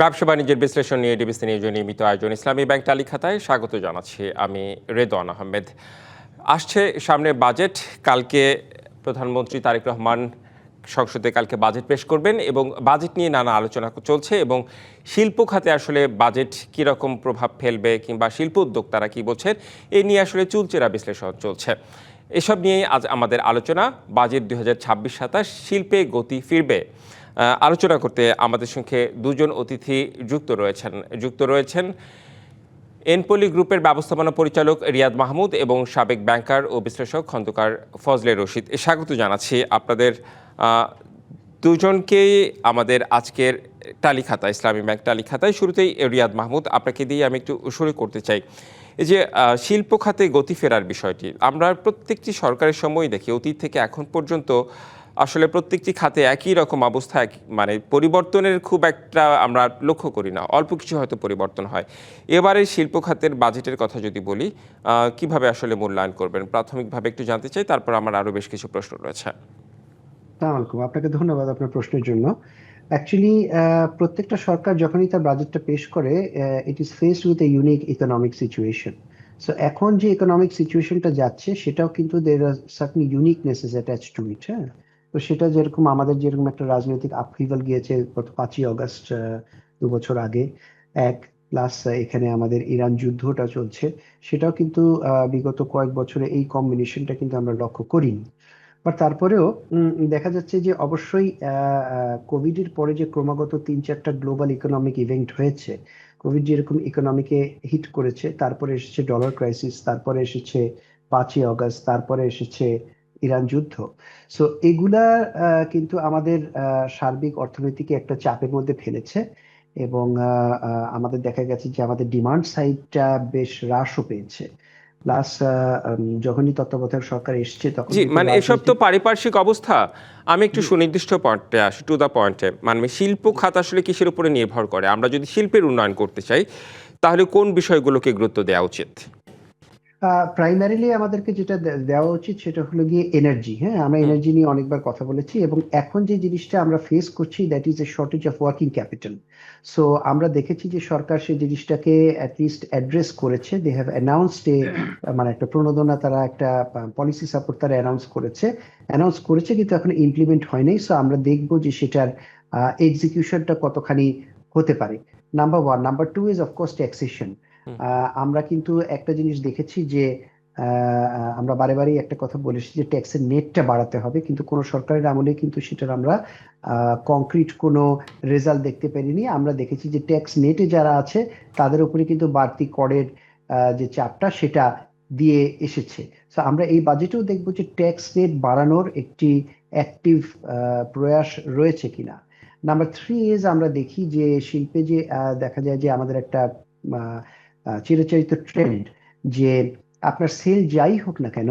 ব্যবসা বাণিজ্যের বিশ্লেষণ নিয়ে ডিবিসি নিউজের নিয়মিত আয়োজন ইসলামী ব্যাংক টালি খাতায় স্বাগত জানাচ্ছি আমি রেদওয়ান আহমেদ। আসছে সামনে বাজেট। কালকে প্রধানমন্ত্রী তারেক রহমান সংসদে কালকে বাজেট পেশ করবেন এবং বাজেট নিয়ে নানা আলোচনা চলছে এবং শিল্প খাতে আসলে বাজেট কীরকম প্রভাব ফেলবে কিংবা শিল্প উদ্যোক্তারা কী বলছেন এ নিয়ে আসলে চুলচেরা বিশ্লেষণ চলছে। এসব নিয়েই আজ আমাদের আলোচনা। বাজেট 2026-27 শিল্পে গতি ফিরবে। আলোচনা করতে আমাদের সঙ্গে দুজন অতিথি যুক্ত রয়েছেন এনপলি গ্রুপের ব্যবস্থাপনা পরিচালক রিয়াদ মাহমুদ এবং সাবেক ব্যাংকার ও বিশ্লেষক খন্দকার ফজলে রশিদ। স্বাগত জানাচ্ছি আপনাদের দুজনকেই আমাদের আজকের টালি খাতা, ইসলামী ব্যাংক টালি খাতায়। শুরুতেই রিয়াদ মাহমুদ, আপনাকে দিয়ে আমি একটু শুরু করতে চাই। এই যে শিল্প খাতে গতি ফেরার বিষয়টি, আমরা প্রত্যেকটি সরকারের সময় দেখি অতীত থেকে এখন পর্যন্ত আসলে প্রত্যেকটি খাতে একই রকম অবস্থা, মানে পরিবর্তনের খুব একটা আমরা লক্ষ্য করি না, অল্প কিছু হয়তো পরিবর্তন হয়। এবারে শিল্প খাতের বাজেটের কথা যদি বলি, কিভাবে আসলে মূল্যায়ন করবেন প্রাথমিকভাবে একটু জানতে চাই, তারপর আমার আরও বেশ কিছু প্রশ্ন রয়েছে। আসসালামু আলাইকুম, আপনাকে ধন্যবাদ আপনার প্রশ্নের জন্য। অ্যাকচুয়ালি প্রত্যেকটা সরকার যখনই তার বাজেটটা পেশ করে, it is faced with a unique economic situation. So এখন যে ইকোনমিক সিচুয়েশনটা যাচ্ছে সেটাও কিন্তু দের আর সার্টেন ইউনিকনেসেস অ্যাটাচড টু ইট। হ্যাঁ, তো সেটা যেরকম আমাদের যেরকম একটা রাজনৈতিক আপহিভাল গিয়েছে গত 5ই অগস্ট, 2 বছর আগে, এক প্লাস এখানে আমাদের ইরান যুদ্ধটা চলছে, সেটাও কিন্তু বিগত কয়েক বছরে এই কম্বিনেশনটা কিন্তু আমরা লক্ষ্য করিনি। বাট তারপরেও দেখা যাচ্ছে যে অবশ্যই কোভিড এর পরে যে ক্রমাগত 3-4টা গ্লোবাল ইকোনমিক ইভেন্ট হয়েছে, কোভিড যেরকম ইকোনমিকে হিট করেছে, তারপরে এসেছে ডলার ক্রাইসিস, তারপরে এসেছে 5ই অগস্ট, তারপরে এসেছে ইরান যুদ্ধ। সো এগুলা কিন্তু আমাদের সার্বিক অর্থনীতিকে একটা চাপের মধ্যে ফেলেছে এবং আমাদের দেখা গেছে যে আমাদের ডিমান্ড সাইডটা বেশ হ্রাসও পেয়েছে। প্লাস যখনই তত্ত্বাবধায়ক সরকার এসছে তখন জি, কিন্তু মানে এসব তো পারিপার্শ্বিক অবস্থা। আমি একটু সুনির্দিষ্ট পয়েন্টে আসি, টু দ্য পয়েন্টে। মানে শিল্প খাত আসলে কিসের উপরে নির্ভর করে? আমরা যদি শিল্পের উন্নয়ন করতে চাই তাহলে কোন বিষয়গুলোকে গুরুত্ব দেওয়া উচিত? প্রাইমারিলি আমাদেরকে যেটা দেওয়া উচিত সেটা হলো গিয়ে এনার্জি। হ্যাঁ, আমরা হুম। এনার্জি নিয়ে অনেকবার কথা বলেছি এবং এখন যে জিনিসটা আমরা ফেস করছি that is a shortage of working capital. So আমরা দেখেছি যে সরকার সেই জিনিসটাকে অ্যাটলিস্ট অ্যাড্রেস করেছে। দে হ্যাভ অ্যানাউন্সড মানে একটা প্রণোদনা, তারা একটা পলিসি সাপোর্ট তারা অ্যানাউন্স করেছে কিন্তু এখন ইমপ্লিমেন্ট হয়নি। সো আমরা দেখবো যে সেটার এক্সিকিউশনটা কতখানি হতে পারে। Number one. Number two is of course taxation. Hmm. আমরা কিন্তু একটা জিনিস দেখেছি যে আমরা বারে বারেই একটা কথা বলেছি যে ট্যাক্সের নেটটা বাড়াতে হবে, কিন্তু কোনো সরকারের আমলে কিন্তু সেটার আমরা কংক্রিট কোনো রেজাল্ট দেখতে পারিনি। আমরা দেখেছি যে ট্যাক্স নেটে যারা আছে তাদের উপরে কিন্তু বাড়তি করের যে চাপটা সেটা দিয়ে এসেছে। তো আমরা এই বাজেটেও দেখবো যে ট্যাক্স নেট বাড়ানোর একটি অ্যাক্টিভ প্রয়াস রয়েছে কিনা। নাম্বার থ্রি ইজ আমরা দেখি যে শিল্পে যে দেখা যায় যে আমাদের একটা চিরাচরিত ট্রেন্ড যে আপনার সেল যাই হোক না কেন,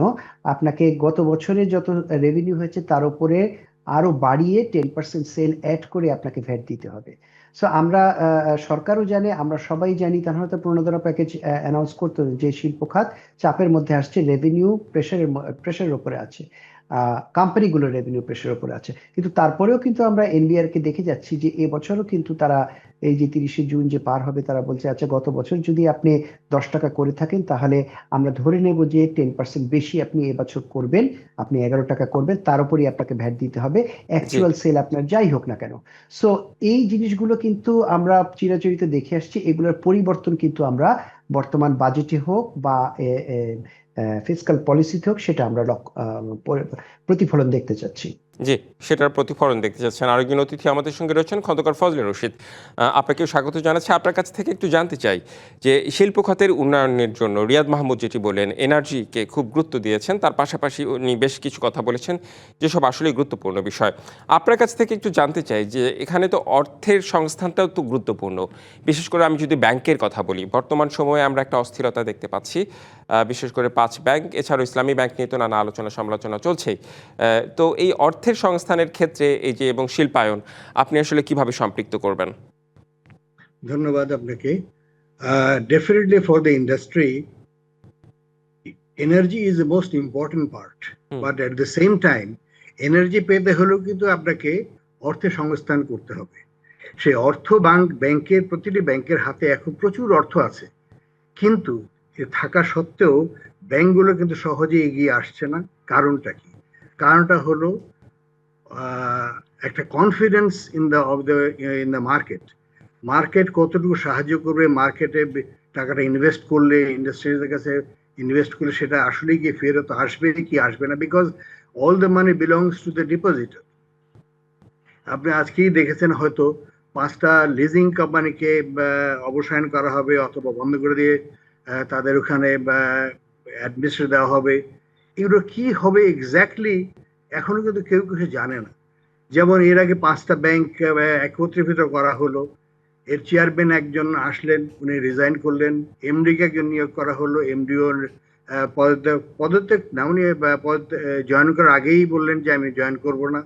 আপনাকে গত বছরে যত রেভিনিউ হয়েছে তার উপরে আরো বাড়িয়ে 10% সেল অ্যাড করে আপনাকে ভ্যাট দিতে হবে। সো আমরা সরকারও জানে, আমরা সবাই জানি, তার হয়তো প্রণোদনা প্যাকেজ অ্যানাউন্স করতে হবে যে শিল্প খাত চাপের মধ্যে আসছে, রেভিনিউ প্রেশারের উপরে আছে, কোম্পানিগুলোর রেভিনিউ প্রেশারের উপরে আছে। কিন্তু তারপরেও কিন্তু আমরা এনবিআর কে দেখে যাচ্ছি যে এবছরও কিন্তু তারা এই যে 30শে জুন যে পার হবে, তারা বলছে আচ্ছা গত বছর যদি আপনি 10 টাকা করে থাকেন তাহলে আমরা ধরে নেব যে 10% বেশি আপনি এবছর করবেন, আপনি 11 টাকা করবেন, তার উপরই আপনাকে ভ্যাট দিতে হবে, জি। অ্যাকচুয়াল সেল আপনার যাই হোক না কেন। সো এই জিনিসগুলো কিন্তু আমরা চিরাচরিত দেখে আসছি, এগুলোর পরিবর্তন কিন্তু আমরা বর্তমান বাজেটে হোক বা ফিসকাল পলিসিতে হোক সেটা আমরা প্রতিফলন দেখতে চাচ্ছি। জি, সেটার প্রতিফলন দেখতে চাচ্ছেন। আরেকজন অতিথি আমাদের সঙ্গে রয়েছেন খন্দকার ফজলে রশিদ। আপনাকেও স্বাগত জানাচ্ছি। আপনার কাছ থেকে একটু জানতে চাই যে শিল্প খাতের উন্নয়নের জন্য রিয়াদ মাহমুদ যেটি বললেন, এনার্জিকে খুব গুরুত্ব দিয়েছেন, তার পাশাপাশি উনি বেশ কিছু কথা বলেছেন যেসব আসলেই গুরুত্বপূর্ণ বিষয়। আপনার কাছ থেকে একটু জানতে চাই যে এখানে তো অর্থের সংস্থানটাও তো গুরুত্বপূর্ণ। বিশেষ করে আমি যদি ব্যাংকের কথা বলি, বর্তমান সময়ে আমরা একটা অস্থিরতা দেখতে পাচ্ছি, বিশেষ করে 5 ব্যাংক, এছাড়াও ইসলামী ব্যাংক নিয়ে তো নানা আলোচনা সমালোচনা চলছেই। তো এই অর্থের সংস্থানের ক্ষেত্রে এই যে এবং শিল্পায়ন, আপনি আসলে কিভাবে সম্পৃক্ত করবেন? ধন্যবাদ আপনাকে। Definitely for the industry, energy is the most important part. But at the same time, energy পেতে হলেও কিন্তু আপনাকে অর্থের সংস্থান করতে হবে। সেই অর্থ ব্যাংকের প্রতিটি ব্যাংকের হাতে এখন প্রচুর অর্থ আছে, কিন্তু এ থাকা সত্ত্বেও ব্যাংকগুলো কিন্তু সহজে এগিয়ে আসছে না। কারণটা কি? কারণটা হলো একটা confidence in the market. Market কতটুকু সাহায্য করবে, মার্কেটে টাকাটা ইনভেস্ট করলে, ইন্ডাস্ট্রিজের কাছে ইনভেস্ট করলে সেটা আসলে কি ফেরত আসবে কি আসবে না, because all the money belongs to the depositor. আপনি আজকেই দেখেছেন হয়তো 5টা লিজিং কোম্পানিকে অবসায়ন করা হবে অথবা বন্ধ করে দিয়ে তাদের ওখানে অ্যাডমিনিস্ট্রেট দেওয়া হবে। এগুলো কি হবে এক্স্যাক্টলি এখনো কিন্তু কেউ কিছু জানে না। যেমন এর আগে 5টা ব্যাংক একত্রিত করা হলো, এর চেয়ারম্যান একজন আসলেন, উনি রিজাইন করলেন, এমডিকে একজন নিয়োগ করা হলো, এমডিও পদত্যাগ না, উনি জয়েন করার আগেই বললেন যে আমি জয়েন করব না।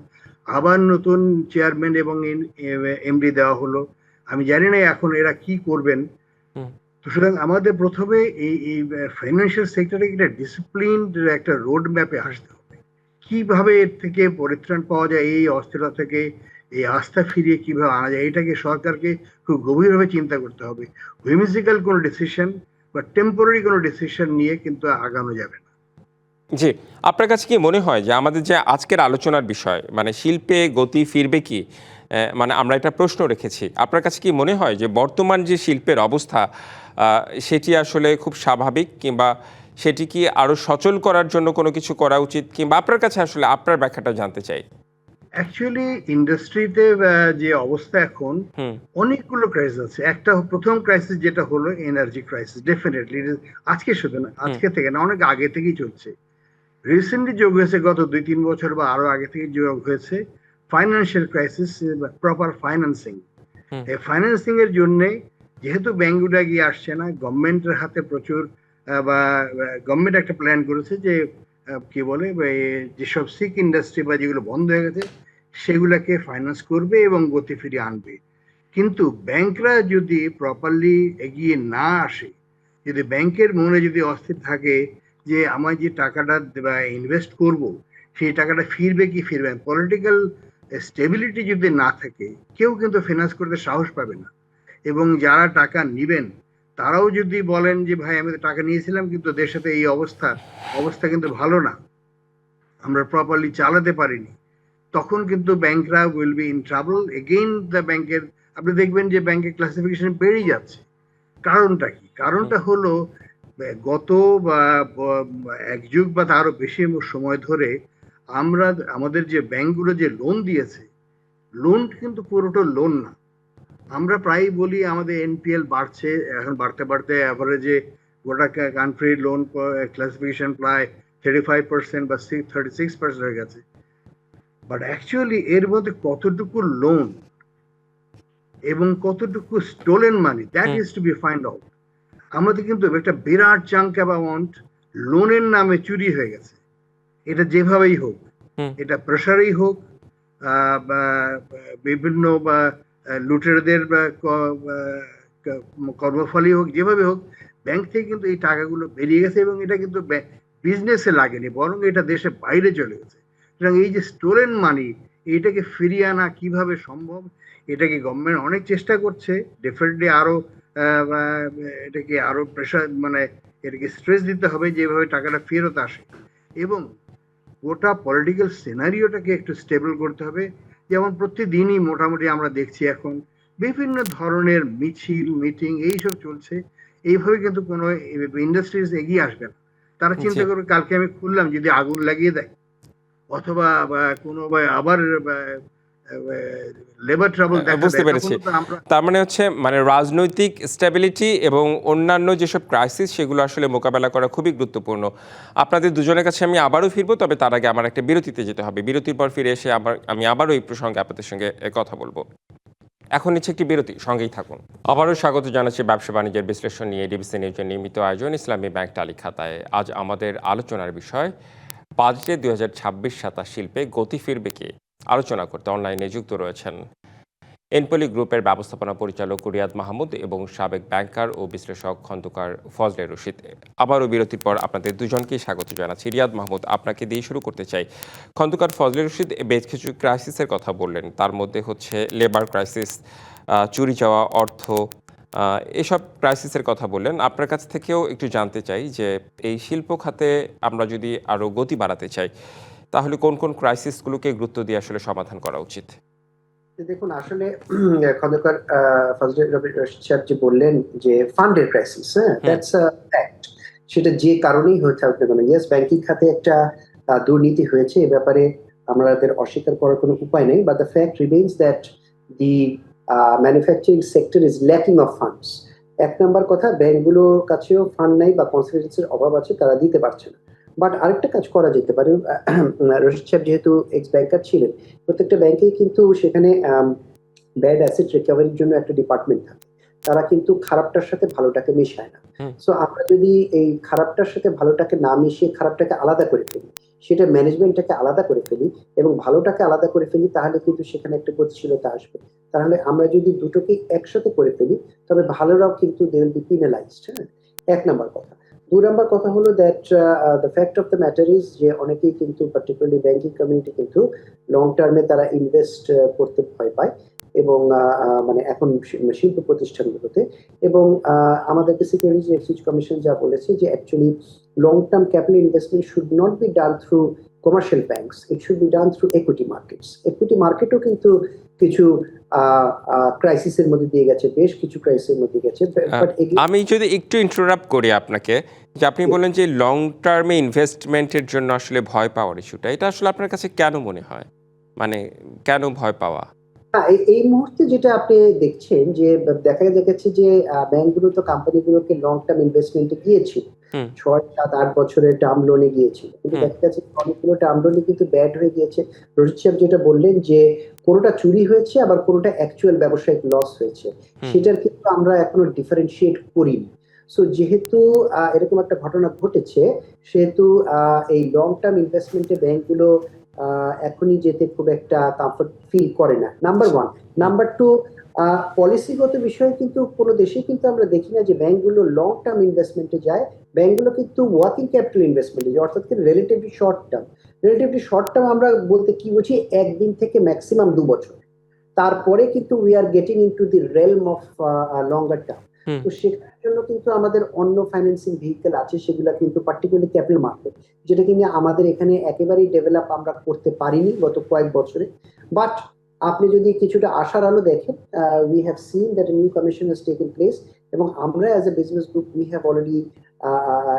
আবার নতুন চেয়ারম্যান এবং এমডি দেওয়া হলো। আমি জানি না এখন এরা কি করবেন। সুতরাং আমাদের প্রথমে এই ফাইন্যান্সিয়াল সেক্টরে একটা ডিসিপ্লিন একটা রোড ম্যাপে আসতে হবে, কিভাবে এর থেকে পরিত্রাণ পাওয়া যায়, এই অস্থিরতা থেকে এই আস্থা ফিরিয়ে কিভাবে আনা যায়, এটাকে সরকারকে খুব গভীরভাবে চিন্তা করতে হবে। হুইমিসিক্যাল কোনো ডিসিশন বা টেম্পোরারি কোনো ডিসিশন নিয়ে কিন্তু আগানো যাবে না। জি, আপনার কাছে কি মনে হয় যে আমাদের যে আজকের আলোচনার বিষয়, মানে শিল্পে গতি ফিরবে কি, মানে আমরা একটা প্রশ্ন রেখেছি, আপনার কাছে কি মনে হয় যে বর্তমান যে শিল্পের অবস্থা সেটি আসলে খুব স্বাভাবিক, কিংবা সেটি কি আরো সচল করার জন্য কোনো কিছু করা উচিত, কিংবা আপনার কাছে আসলে আপনার ব্যাখ্যাটা জানতে চাই। অ্যাকচুয়ালি ইন্ডাস্ট্রিতে যে অবস্থা এখন, অনেকগুলো ক্রাইসিস আছে। একটা প্রথম ক্রাইসিস যেটা হলো এনার্জি ক্রাইসিস, ডেফিনেটলি আজকে শুধু না, আজকে থেকে না, অনেক আগে থেকেই চলছে। রিসেন্টলি যোগ হয়েছে গত 2-3 বছর বা আরো আগে থেকে যোগ হয়েছে ফাইন্যান্সিয়াল ক্রাইসিস, প্রপার ফাইন্যান্সিং। এই ফাইন্যান্সিং এর জন্য যেহেতু ব্যাংকগুলো এগিয়ে আসছে না, গভর্নমেন্টের হাতে প্রচুর বা গভর্নমেন্ট একটা প্ল্যান করেছে যে কি বলে যেসব সিক ইন্ডাস্ট্রি বা যেগুলো বন্ধ হয়ে গেছে সেগুলোকে ফাইন্যান্স করবে এবং গতি ফিরিয়ে আনবে। কিন্তু ব্যাংকরা যদি প্রপারলি এগিয়ে না আসে, যদি ব্যাংকের মনে যদি অস্থির থাকে যে আমার যে টাকাটা ইনভেস্ট করব সেই টাকাটা ফিরবে কি ফিরবে, পলিটিক্যাল স্টেবিলিটি যদি না থাকে, কেউ কিন্তু ফিনান্স করতে সাহস পাবে না। এবং যারা টাকা নিবেন তারাও যদি বলেন যে ভাই আমি তো টাকা নিয়েছিলাম কিন্তু দেশে তো এই অবস্থা কিন্তু ভালো না, আমরা প্রপারলি চালাতে পারিনি, তখন কিন্তু ব্যাংকরা will be in trouble again. The ব্যাংকের আপনি দেখবেন যে ব্যাংকের ক্লাসিফিকেশন বেড়ে যাচ্ছে। কারণটা কি? কারণটা হলো গত এক যুগ বা তারও বেশি সময় ধরে আমরা আমাদের যে ব্যাংকগুলো যে লোন দিয়েছে, লোন কিন্তু পুরোটা লোন না। আমরা প্রায় বলি আমাদের এনপিএল বাড়ছে, এখন বাড়তে বাড়তে অ্যাভারেজে গোটা কান্ট্রির লোন ক্লাসিফিকেশন প্রায় 35% বা 36% হয়ে গেছে। বাট অ্যাকচুয়ালি এর মধ্যে কতটুকু লোন এবং কতটুকু stolen money, that is to be find out. আমাদের কিন্তু একটা বিরাট চাঙ্ক অ্যামাউন্ট লোনের নামে চুরি হয়ে গেছে। এটা যেভাবেই হোক, এটা প্রেশারেই হোক, বিভিন্ন বা লুটেরদের কর্মফলই হোক, যেভাবে হোক ব্যাংক থেকে কিন্তু এই টাকাগুলো বেরিয়ে গেছে এবং এটা কিন্তু বিজনেসে লাগেনি, বরং এটা দেশের বাইরে চলে গেছে। সুতরাং এই যে স্টোলেন মানি, এইটাকে ফিরিয়ে আনা কিভাবে সম্ভব, এটাকে গভর্নমেন্ট অনেক চেষ্টা করছে। ডেফিনেটলি আরো এটাকে আরো প্রেশার মানে এটাকে স্ট্রেস দিতে হবে যেভাবে টাকাটা ফেরত আসে, এবং গোটা পলিটিক্যাল সিনারিওটাকে একটু স্টেবল করতে হবে। যেমন প্রতিদিনই মোটামুটি আমরা দেখছি এখন বিভিন্ন ধরনের মিছিল মিটিং এইসব চলছে। এইভাবে কিন্তু কোনো ইন্ডাস্ট্রিজ এগিয়ে আসবে না। তারা চিন্তা করে কালকে আমি খুললাম যদি আগুন লাগিয়ে দেয় অথবা কোনো আবার লেবার ট্রাবল দেখা বুঝতে দেয়, পেরেছি। তখন তো আমরা তার মানে হচ্ছে মানে রাজনৈতিক স্টেবিলিটি এবং অন্যান্য যেসব ক্রাইসিস সেগুলো আসলে মোকাবেলা করা খুবই গুরুত্বপূর্ণ। আপনাদের দুজনের কাছে আমি আবারও ফিরবো, তবে তার আগে আমার একটা বিরতিতে যেতে হবে। বিরতির পর ফিরে এসে আমি আবারও এই প্রসঙ্গে আপনাদের সঙ্গে কথা বলবো। এখন নিচ্ছে একটি বিরতি, সঙ্গেই থাকুন। আবারও স্বাগত জানাচ্ছি ব্যবসা বাণিজ্যের বিশ্লেষণ নিয়ে ডিবিসি নিউজের নিয়মিত আয়োজন ইসলামী ব্যাংক টালি খাতায়। আজ আমাদের আলোচনার বিষয় বাজেটে 2026-27 শিল্পে গতি ফিরবে কি। আলোচনা করতে অনলাইনে যুক্ত রয়েছেন এনপলি গ্রুপের ব্যবস্থাপনা পরিচালক রিয়াদ মাহমুদ এবং সাবেক ব্যাংকার ও বিশ্লেষক খন্দকার ফজলে রশিদ। আবারও বিরতির পর আপনাদের দুজনকেই স্বাগত জানাচ্ছি। রিয়াদ মাহমুদ, আপনাকে দিয়ে শুরু করতে চাই। খন্দকার ফজলে রশিদ বেশ কিছু ক্রাইসিসের কথা বললেন, তার মধ্যে হচ্ছে লেবার ক্রাইসিস, চুরি যাওয়া অর্থ, এসব ক্রাইসিসের কথা বললেন। আপনার কাছ থেকেও একটু জানতে চাই যে এই শিল্প খাতে আমরা যদি আরও গতি বাড়াতে চাই, তাহলে কোন কোন ক্রাইসিসগুলোকে গুরুত্ব দিয়ে আসলে সমাধান করা উচিত? দেখুন, আসলে খন্দকার ফজলে রশিদ সাহেব যে বললেন যে ফান্ডের ক্রাইসিস, হ্যাঁ, দ্যাটস আ ফ্যাক্ট। সেটা যে কারণেই হয়ে থাকুক না কেন, ইয়েস, ব্যাংকিং খাতে একটা দুর্নীতি হয়েছে, এ ব্যাপারে আমাদের অস্বীকার করার কোনো উপায় নেই, but the fact remains that the manufacturing sector is lacking of funds. এক নাম্বার কথা, ব্যাংকগুলোর কাছেও ফান্ড নাই বা কনফিডেন্সের অভাব আছে, তারা দিতে পারছে না। বাট আরেকটা কাজ করা যেতে পারে, রশিদ সাহেব যেহেতু এক্স ব্যাংকার ছিলেন, প্রত্যেকটা ব্যাংকেই কিন্তু সেখানে ব্যাড অ্যাসেট রিকভারির জন্য একটা ডিপার্টমেন্ট থাকে। তারা কিন্তু খারাপটার সাথে ভালোটাকে মেশায় না। সো আমরা যদি এই খারাপটার সাথে ভালোটাকে না মিশিয়ে খারাপটাকে আলাদা করে ফেলি, সেটা ম্যানেজমেন্টটাকে আলাদা করে ফেলি এবং ভালোটাকে আলাদা করে ফেলি, তাহলে কিন্তু সেখানে একটা গতিশীলতা আসবে। তাহলে আমরা যদি দুটোকে একসাথে করে ফেলি, তবে ভালোরাও কিন্তু দে উইল বি পিনালাইজড। হ্যাঁ, এক নাম্বার কথা। দুই নাম্বার কথা হলো that the fact of the matter is যে অনেকেই কিন্তু পার্টিকুলারলি ব্যাংকিং কমিউনিটি কিন্তু লং টার্মে তারা ইনভেস্ট করতে ভয় পায় এবং মানে এখন শিল্প প্রতিষ্ঠানগুলোতে, এবং আমাদেরকে সিকিউরিটিজ এন্ড এক্সচেঞ্জ কমিশন যা বলেছে যে actually long term capital investment should not be done through commercial banks, it should be done through equity markets. Equity মার্কেটও কিন্তু কিছু ক্রাইসিসের মধ্যে দিয়ে গেছে, বেশ কিছু ক্রাইসিসের মধ্যে গেছে। আমি যদি একটু ইন্টারাপ্ট করি আপনাকে, যে আপনি বললেন যে লং টার্মে ইনভেস্টমেন্টের জন্য আসলে ভয় পাওয়ার ইস্যুটা, এটা আসলে আপনার কাছে কেন মনে হয়? মানে কেন ভয় পাওয়া? এই মুহূর্তে যেটা আপনি দেখছেন যে দেখা যাচ্ছে যে ব্যাংকগুলো তো কোম্পানিগুলোকে লং টার্ম ইনভেস্টমেন্টে গিয়েছিল, 6, 7, 8 বছরের টার্ম লোনে গিয়েছিল, কিন্তু দেখা যাচ্ছে অনেকগুলো টার্ম লোনে কিন্তু ব্যাড হয়ে গিয়েছে। রশিদ সাহেব যেটা বললেন যে কোনোটা চুরি হয়েছে, আবার কোনোটা অ্যাকচুয়াল ব্যবসায়িক লস হয়েছে, সেটার কিন্তু আমরা এখনো ডিফারেন্সিয়েট করিনি। সো যেহেতু এরকম একটা ঘটনা ঘটেছে, সেহেতু এই লং টার্ম ইনভেস্টমেন্টে ব্যাংকগুলো এখনই যেতে খুব একটা কমফর্ট ফিল করে না, নাম্বার ওয়ান। নাম্বার টু, পলিসিগত বিষয়ে কিন্তু কোনো দেশে কিন্তু আমরা দেখি না যে ব্যাংকগুলো লং টার্ম ইনভেস্টমেন্টে যায়। ব্যাংকগুলো কিন্তু ওয়ার্কিং ক্যাপিটাল ইনভেস্টমেন্টে যায়, অর্থাৎ relatively short term. Relatively short term আমরা বলতে কি বুঝি, 1 দিন থেকে ম্যাক্সিমাম 2 বছর, তারপরে কিন্তু we are getting into the realm of longer term. তো সেটার জন্য কিন্তু আমাদের অন্য ফাইন্যান্সিং ভেহিকেল আছে, সেগুলো কিন্তু পার্টিকুলারলি ক্যাপিটাল মার্কেট, যেটা কিনা আমাদের এখানে একেবারেই ডেভেলপ আমরা করতে পারিনি গত কয়েক বছরে। বাট আপনি যদি কিছুটা আশার আলো দেখেন, we have seen that a new commission has taken place, এবং আমরা as a business group we have already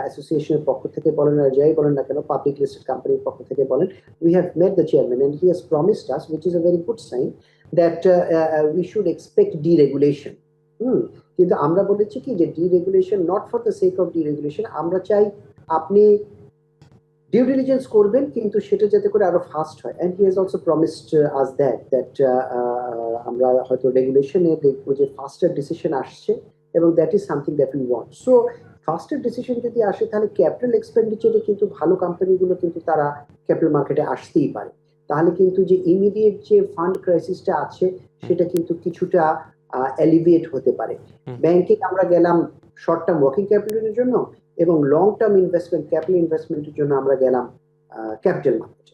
অ্যাসোসিয়েশনের পক্ষ থেকে বলেন আর যাই বলেন না কেন, পাবলিক লিস্টেড কোম্পানির পক্ষ থেকে বলেন, we have met the chairman and he has promised us, which is a very good sign, that we should expect deregulation. কিন্তু আমরা বলেছি কি যে deregulation not for the sake of deregulation, আমরা চাই আপনি ডিউ ডিলিজেন্স করবেন, কিন্তু সেটা যাতে করে আরো ফাস্ট হয়। And he has also promised us that আমরা হয়তো রেগুলেশনে দেখবো যে ফাস্টার ডিসিশন আসছে, এবং that is something that we want. So faster decision যদি আসে, তাহলে ক্যাপিটাল এক্সপেন্ডিচারে কিন্তু ভালো কোম্পানিগুলো কিন্তু তারা ক্যাপিটাল মার্কেটে আসতেই পারে। তাহলে কিন্তু যে ইমিডিয়েট যে ফান্ড ক্রাইসিসটা আছে, সেটা কিন্তু কিছুটা এলিভিয়েট হতে পারে। ব্যাংকে আমরা গেলাম শর্ট টার্ম ওয়ার্কিং ক্যাপিটালের জন্য, এবং লং টার্ম ইনভেস্টমেন্ট ক্যাপিটাল ইনভেস্টমেন্টের জন্য আমরা গেলাম ক্যাপিটাল মার্কেটে।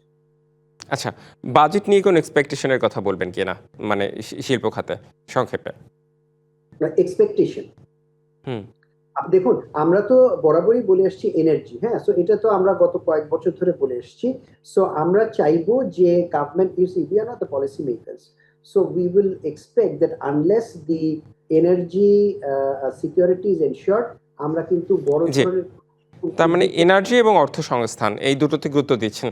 আচ্ছা, বাজেট নিয়ে কোনো এক্সপেকটেশনের কথা বলবেন কিনা, মানে শিল্প খাতে সংক্ষেপে? এক্সপেকটেশন, দেখুন, আমরা তো বরাবরই বলে আসছি এনার্জি, হ্যাঁ, সো এটা তো আমরা গত কয়েক বছর ধরে বলে আসছি। সো আমরা চাইবো যে government is, we are not the policy makers, so we will expect that unless the energy security is ensured, আমরা কিন্তু বড় ধরনের, তার মানে এনার্জি এবং অর্থ সংস্থান এই দুটোতে গুরুত্ব দিচ্ছেন।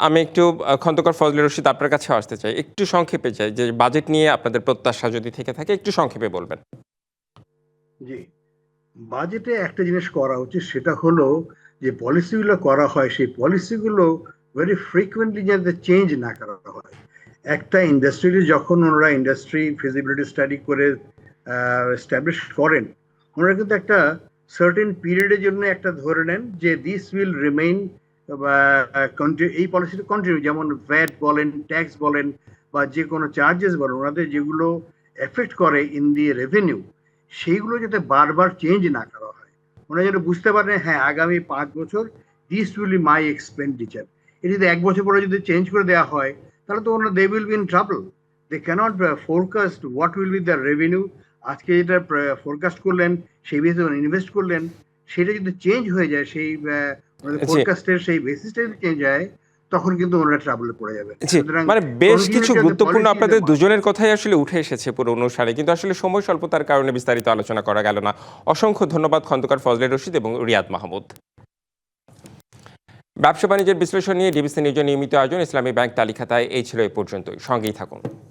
আমি একটু খন্দকার ফজলে রশিদ আপনার কাছে আসতে চাই, একটু সংক্ষেপে চাই যে বাজেট নিয়ে আপনাদের প্রত্যাশা যদি থেকে থাকে একটু সংক্ষেপে বলবেন। জি, বাজেটে একটা জিনিস করা উচিত, সেটা হলো যে পলিসিগুলো করা হয়, সেই পলিসিগুলো ভেরি ফ্রিকুয়েন্টলি যাতে চেঞ্জ না করা হয়। একটা ইন্ডাস্ট্রিতে যখন ওনারা ইন্ডাস্ট্রি ফিজিবিলিটি স্টাডি করে এস্টাবলিশ করেন, ওনারা কিন্তু একটা সার্টেন পিরিয়ডের জন্য একটা ধরে নেন যে দিস উইল রিমেইন, এই পলিসিটা কন্টিনিউ, যেমন ভ্যাট বলেন, ট্যাক্স বলেন, বা যে কোনো চার্জেস বলেন, ওনাদের যেগুলো এফেক্ট করে ইন দি রেভিনিউ, সেইগুলো যাতে বারবার চেঞ্জ না করা হয়। ওনারা যেন বুঝতে পারেন, হ্যাঁ আগামী 5 বছর this will be my expenditure. এটা যদি 1 বছর পরে যদি চেঞ্জ করে দেওয়া হয়, তাহলে তো ওনারা they will be in trouble. They cannot forecast what will be the revenue. আজকে যেটা ফোরকাস্ট করলেন, সেই বেসিসে ইনভেস্ট করলেন, সেটা যদি চেঞ্জ হয়ে যায়, সেই ফোরকাস্টের সেই বেসিসটা যদি চেঞ্জ হয়, তখন কিন্তু ওনারা ট্রাবলে পড়ে যাবে। জি, মানে বেশ কিছু গুরুত্বপূর্ণ আপনাদের দুজনের কথাই আসলে উঠে এসেছে পুরো অনুষ্ঠানে, কিন্তু আসলে সময় স্বল্পতার কারণে বিস্তারিত আলোচনা করা গেল না। অসংখ্য ধন্যবাদ খন্দকার ফজলে রশিদ এবং রিয়াদ মাহমুদ। ব্যবসা বাণিজ্যের বিশ্লেষণ নিয়ে ডিবিসি নিউজের নিয়মিত আয়োজন ইসলামী ব্যাংক তালিকাতায় এই ছিল এ পর্যন্তই। সঙ্গেই থাকুন।